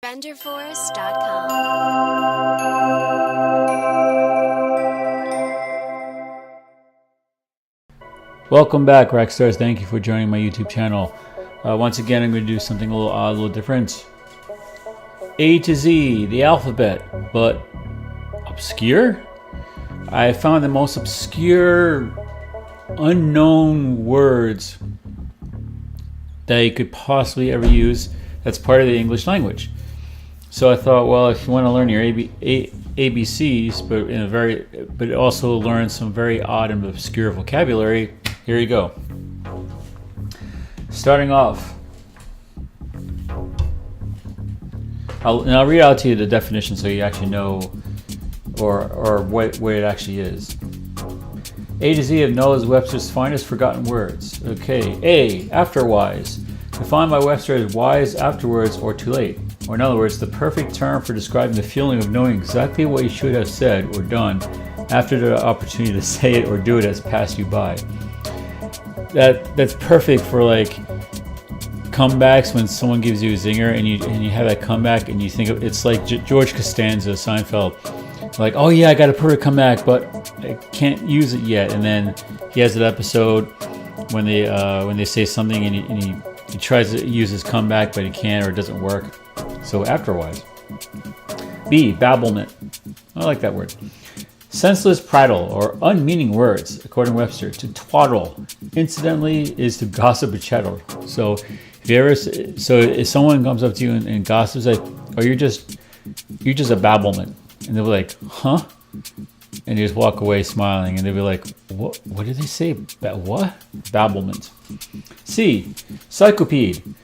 BenderForest.com. Welcome back, Rockstars. Thank you for joining my YouTube channel. Once again, I'm going to do something a little odd, a little different. A to Z, the alphabet, but obscure? I found the most obscure, unknown words that you could possibly ever use that's part of the English language. So I thought, well, if you want to learn your ABCs, but also learn some very odd and obscure vocabulary, here you go. Starting off, I'll read out to you the definition so you actually know or what it actually is. A to Z of Noah's Webster's finest forgotten words. Okay, A, afterwise. Defined by Webster as wise afterwards or too late. Or in other words, the perfect term for describing the feeling of knowing exactly what you should have said or done after the opportunity to say it or do it has passed you by. That's perfect for like comebacks when someone gives you a zinger and you have that comeback and you think it's like George Costanza, Seinfeld. Like, oh yeah, I got a perfect comeback, but I can't use it yet. And then he has an episode when they say something and he tries to use his comeback, but he can't or it doesn't work. So afterwise. B, babblement. I like that word. Senseless prattle or unmeaning words, according to Webster. To twaddle, incidentally, is to gossip or chattel. So if someone comes up to you and gossips, like, oh, you're just a babblement, and they'll be like, huh? And you just walk away smiling, and they'll be like, what did they say? What? Babblement. C, psychopede.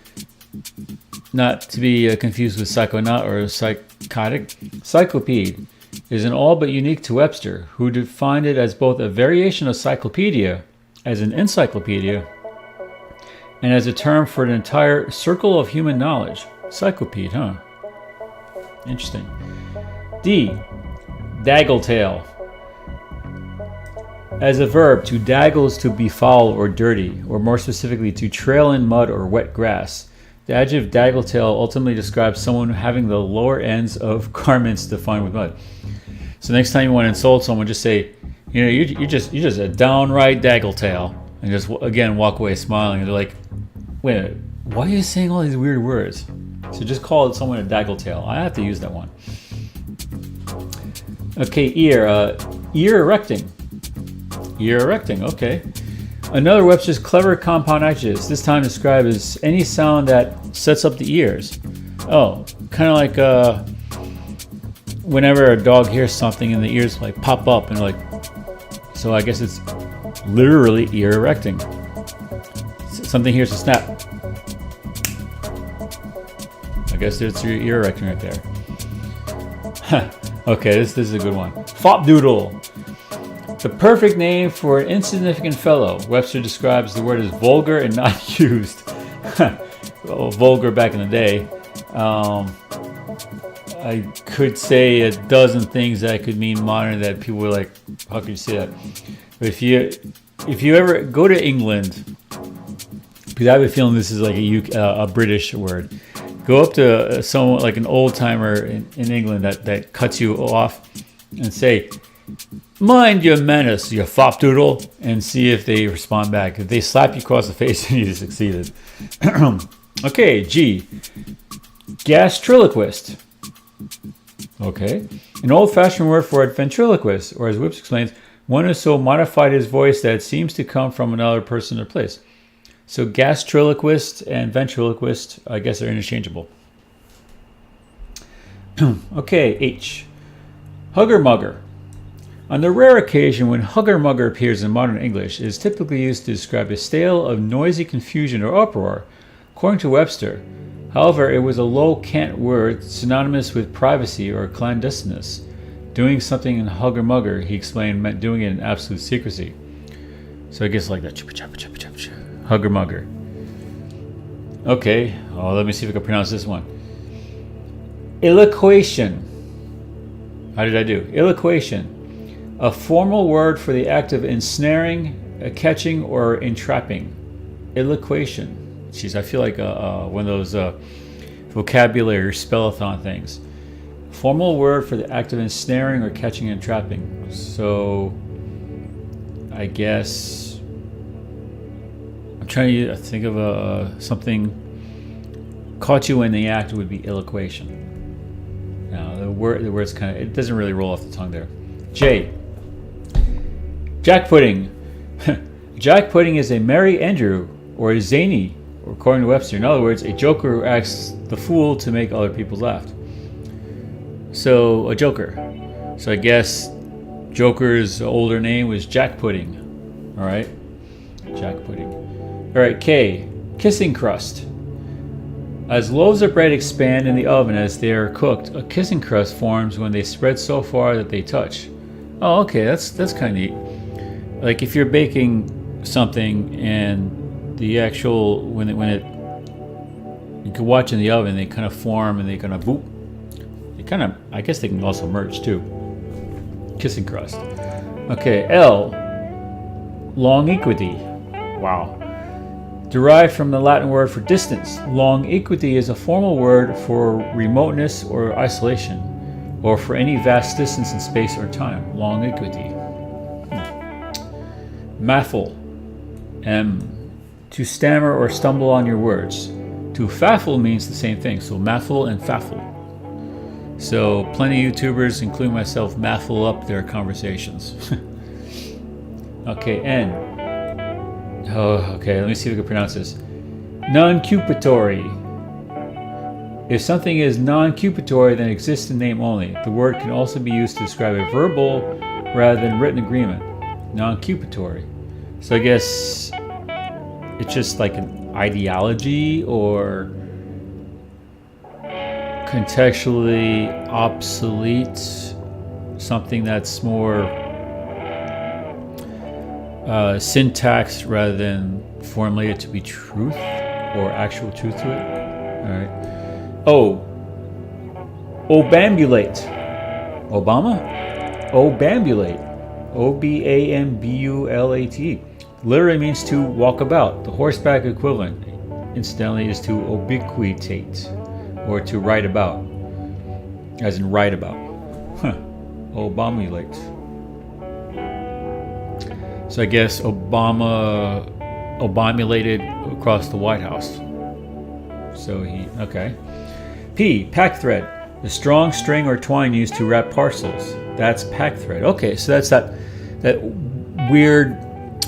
Not to be confused with psychonaut or psychotic. Psychopede is an all but unique to Webster, who defined it as both a variation of cyclopedia, as an encyclopedia, and as a term for an entire circle of human knowledge. Psychopede, huh? Interesting. D, daggletail. As a verb, to daggle is to be foul or dirty, or more specifically, to trail in mud or wet grass. The adjective daggletail ultimately describes someone having the lower ends of garments defined with mud. So next time you want to insult someone, just say, you're just a downright daggletail, and just again walk away smiling. And they're like, wait a minute, why are you saying all these weird words? So just call someone a daggletail. I have to use that one. Okay, ear erecting. Ear erecting, okay. Another Webster's clever compound adjectives, this time described as any sound that sets up the ears. Oh, kind of like whenever a dog hears something and the ears like pop up and like, so I guess it's literally ear erecting. Something hears a snap. I guess it's your ear erecting right there. Okay, this is a good one. Fopdoodle. The perfect name for an insignificant fellow. Webster describes the word as vulgar and not used. Well, vulgar back in the day. I could say a dozen things that could mean modern that people were like, how could you say that? But if you ever go to England, because I have a feeling this is like a British word, go up to someone like an old timer in England that cuts you off and say, mind your manners, you fopdoodle, and see if they respond back. If they slap you across the face, then you succeeded. Okay, G. Gastriloquist. Okay. An old-fashioned word for a ventriloquist, or as Webster explains, one who so modified his voice that it seems to come from another person or place. So gastriloquist and ventriloquist, I guess, are interchangeable. Okay, H. Hugger-mugger. On the rare occasion when hugger-mugger appears in modern English, it is typically used to describe a tale of noisy confusion or uproar, according to Webster. However, it was a low cant word synonymous with privacy or clandestineness. Doing something in hugger-mugger, he explained, meant doing it in absolute secrecy. So I guess like that. Hugger-mugger. Okay, let me see if I can pronounce this one. Eloquation. How did I do? Eloquation. A formal word for the act of ensnaring, catching, or entrapping. Eloquation. Jeez, I feel like one of those vocabulary or spellathon things. Formal word for the act of ensnaring or catching and trapping. So, I guess I'm trying to think of something. Caught you in the act would be illoquation. Now the word's kind of, it doesn't really roll off the tongue there. J. Jack pudding. Jack pudding is a merry andrew or a zany, according to Webster. In other words, a joker who acts the fool to make other people laugh. So a joker. So I guess Joker's older name was Jack Pudding. All right, Jack Pudding. All right, K. Kissing crust. As loaves of bread expand in the oven as they are cooked, a kissing crust forms when they spread so far that they touch. Oh, okay, that's kind of neat. Like if you're baking something and the actual when it you can watch in the oven, they kind of form and they kind of boop. They kind of, I guess they can also merge too. Kissing crust. Okay, L. Longequity. Wow. Derived from the Latin word for distance. Longequity is a formal word for remoteness or isolation, or for any vast distance in space or time. Longequity. Maffle. M. To stammer or stumble on your words. To faffle means the same thing. So maffle and faffle. So plenty of YouTubers, including myself, maffle up their conversations. Okay, N. Oh, okay, let me see if I can pronounce this. Non-cupatory. If something is non-cupatory, then it exists in name only. The word can also be used to describe a verbal rather than written agreement. Non-cupatory. So I guess it's just like an ideology or contextually obsolete, something that's more syntax rather than formulated to be truth or actual truth to it. All right. O. Obambulate. Obama? Obambulate. O-B-A-M-B-U-L-A-T. Literally means to walk about. The horseback equivalent, incidentally, is to ubiquitate, or to write about, as in write about. Obamulate. So I guess Obama obamulated across the White House. So he, okay. P. Pack thread. The strong string or twine used to wrap parcels. That's pack thread. Okay, so that's that weird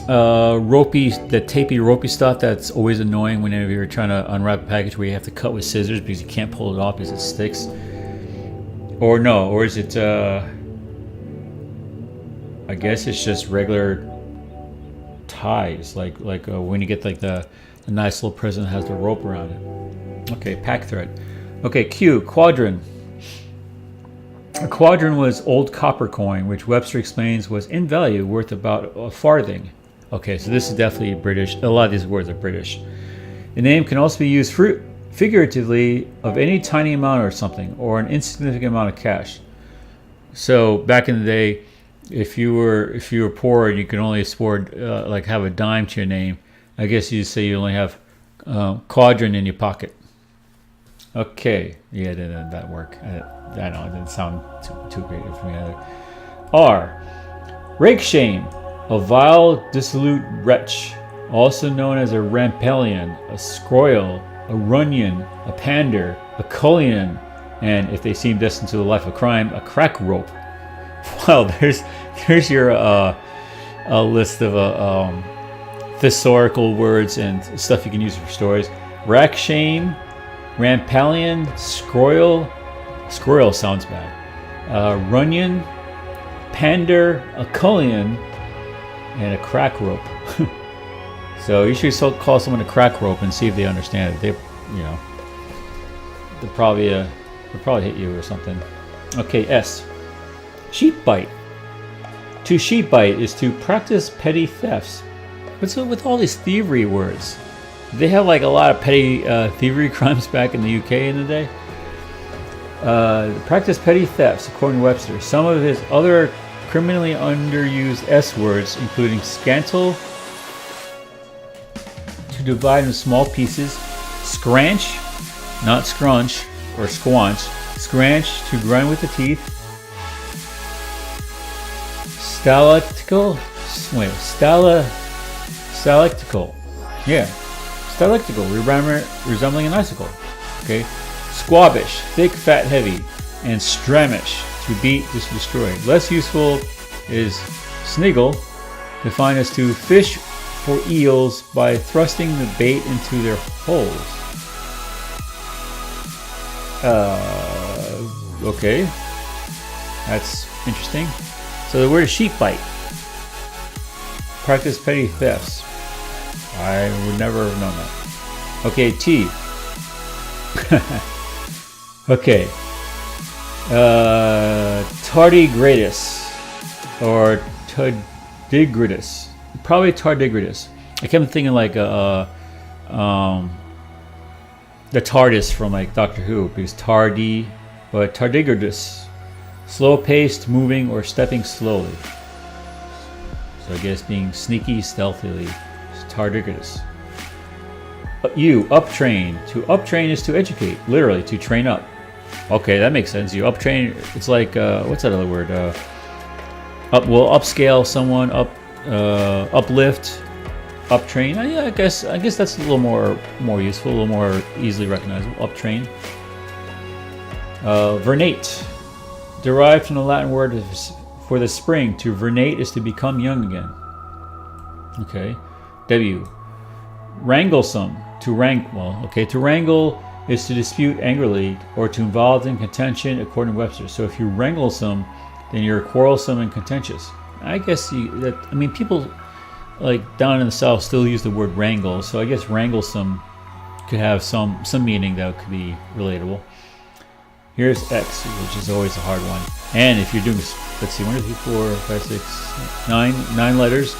ropey, that tapey ropey stuff that's always annoying whenever you're trying to unwrap a package where you have to cut with scissors because you can't pull it off because it sticks. Or no, or is it I guess it's just regular ties, like when you get like the nice little present that has the rope around it. Okay, pack thread. Okay, Q. Quadrant. A quadrant was old copper coin, which Webster explains was in value worth about a farthing. Okay, so this is definitely British. A lot of these words are British. The name can also be used figuratively of any tiny amount or something, or an insignificant amount of cash. So back in the day, if you were poor and you could only afford like have a dime to your name, I guess you'd say you only have quadrant in your pocket. Okay, yeah, that work. I know it didn't sound too great for me either. R. Rake shame. A vile, dissolute wretch, also known as a rampellion, a scroyle, a runyon, a pander, a cullion, and if they seem destined to the life of crime, a crack rope. Well, there's your a list of thesaurical words and stuff you can use for stories. Rack shame, rampellion, scroyle sounds bad. Runyon, pander, a cullion, and a crack rope. So you should call someone a crack rope and see if they understand it. They'll probably hit you or something. Okay, S. Sheep bite. To sheep bite is to practice petty thefts. What's up with all these thievery words? They have like a lot of petty thievery crimes back in the UK in the day. Practice petty thefts, according to Webster. Some of his other criminally underused S words, including scantle, to divide into small pieces, scranch, not scrunch or squanch. Scranch, to grind with the teeth. Stalactical? Wait, stalactical. Yeah, stalactical, resembling an icicle. Okay. Squabish, thick, fat, heavy. And stramish, to beat, to destroy. Less useful is sniggle, defined as to fish for eels by thrusting the bait into their holes. Okay, that's interesting. So the word is sheep bite. Practice petty thefts. I would never have known that. Okay, T. Okay. Tardigratus or tardigratus. Probably tardigratus. I kept thinking like the TARDIS from like Doctor Who, because tardy, but tardigratus, slow paced, moving or stepping slowly. So I guess being sneaky, stealthily. Tardigratus. Uptrain. To uptrain is to educate, literally to train up. Okay, that makes sense. You uptrain. It's like what's that other word? Upscale someone, uplift, uptrain. I guess that's a little more useful, a little more easily recognizable. Uptrain. Vernate, derived from the Latin word for the spring. To vernate is to become young again. Okay. W. Wranglesome. To wrangle is to dispute angrily or to involve in contention, according to Webster. So if you wrangle some, then you're quarrelsome and contentious. I guess people like down in the South still use the word wrangle, so I guess wranglesome could have some meaning that could be relatable. Here's X, which is always a hard one. And if you're doing, let's see, 1, 2, 3, 4, 5, 6, 9 letters,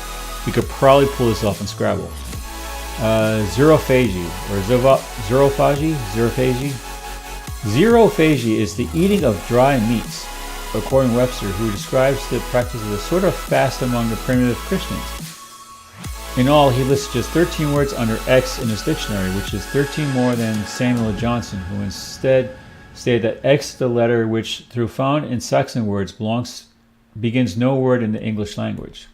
you could probably pull this off in Scrabble. Xerophagy or xerophagy. Xerophagy is the eating of dry meats, according to Webster, who describes the practice as a sort of fast among the primitive Christians. In all, he lists just 13 words under X in his dictionary, which is 13 more than Samuel Johnson, who instead stated that X is the letter which, though found in Saxon words, begins no word in the English language.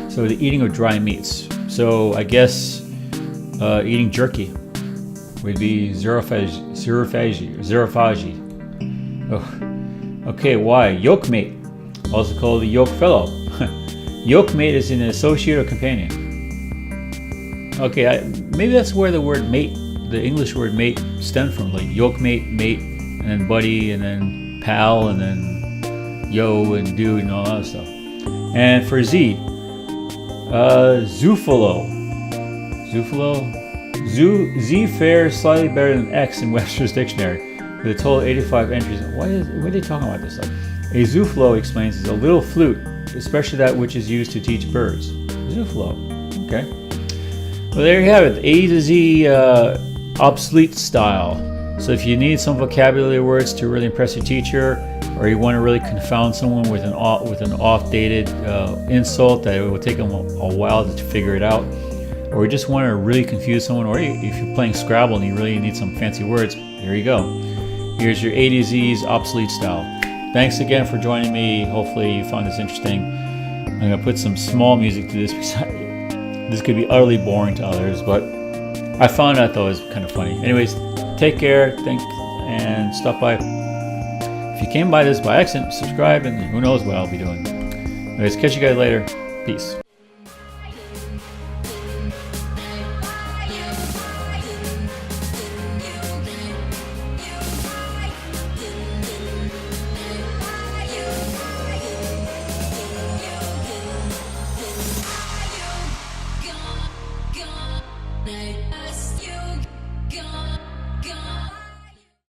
So the eating of dry meats. So I guess eating jerky would be xerophagy. Oh. Okay, Y. Yokemate, also called the yoke fellow. Yokemate is an associate or companion. Okay, maybe that's where the word mate, the English word mate, stemmed from. Like yokemate, mate, and then buddy, and then pal, and then yo, and dude, and all that stuff. And for Z, Zoofalo. Z fares slightly better than X in Webster's dictionary, with a total of 85 entries. What are they talking about this stuff? A zooflo, explains, is a little flute, especially that which is used to teach birds. Zooflo. Okay. Well, there you have it. A to Z obsolete style. So if you need some vocabulary words to really impress your teacher, or you want to really confound someone with an off-dated insult that it will take them a while to figure it out, or you just want to really confuse someone, or if you're playing Scrabble and you really need some fancy words, there you go. Here's your A to Z's obsolete style. Thanks again for joining me. Hopefully you found this interesting. I'm going to put some small music to this because this could be utterly boring to others, but I found out though it was kind of funny. Anyways, take care, and stop by. If you came by this by accident, subscribe, and who knows what I'll be doing. Anyways, catch you guys later. Peace.